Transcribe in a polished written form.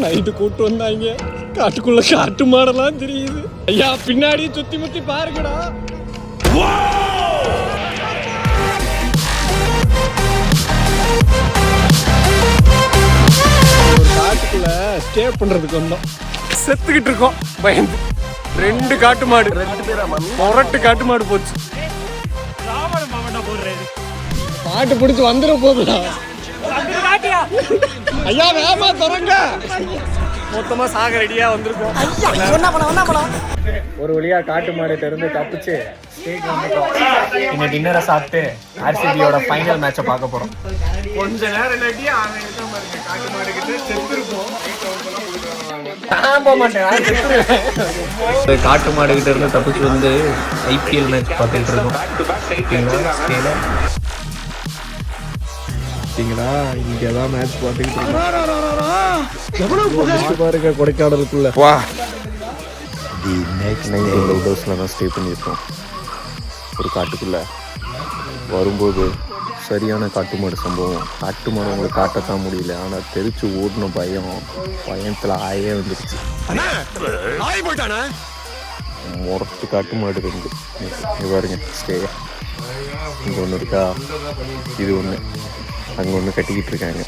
Night கூட்டு வந்தாங்க. காட்டுக்குள்ள காட்டு மாடெல்லாம் தெரியுது. ஐயா பின்னாடி சுத்தி முத்தி பாருங்கடா. ஒரு காட்டுக்குள்ள ஸ்டே பண்றதுக்கு வந்தோம். செத்துக்கிட்டு இருக்கோம் பயந்து. 2 காட்டு மாடு, 2 பேரா மொரட்டு காட்டு மாடு போச்சு. பாட்டு பிடிச்சி வந்துட போகுதுடா. ஐயா வேமா தொடங்க. மொத்தமா சாக ரெடியா வந்திருக்கோம். ஒரு வழியா காட்டு மாடுகிட்ட இருந்து தப்பிச்சு ஸ்டேட் வந்துட்டோம். இன்னைக்கு டின்னரை சாப்பிட்டு ஆர்சிபியோட ஃபைனல் மேட்சை பார்க்க போறோம். கொஞ்ச நேரம் இல்லாட்டி காட்டு மாடு கிட்ட செத்துருப்போம். காட்டு மாடு கிட்ட இருந்து தப்பிச்சு வந்து ஐபிஎல் மேட்ச் பார்த்துட்டு இருக்கோம். இங்கதான் மேட்ச் பார்த்துக்கிட்டு இருக்கோம். பாருங்க கொடைக்கானலுக்குள்ள வா. நைட் ஹவுஸ்ல தான் ஸ்டே பண்ணியிருக்கோம். ஒரு காட்டுக்குள்ள வரும்போது சரியான காட்டு மாடு சம்பவம். காட்டு மாடு உங்களுக்கு காட்டத்தான் முடியல, ஆனால் தெரிச்சு ஓடின பயத்தில் ஆயே வந்துருச்சு. முரட்டு காட்டு மாடு இருந்து இங்கே பாருங்க ஸ்டே. இங்கே ஒன்று இருக்கா, இது ஒன்று, அங்கே ஒன்று கட்டிக்கிட்டு இருக்காங்க.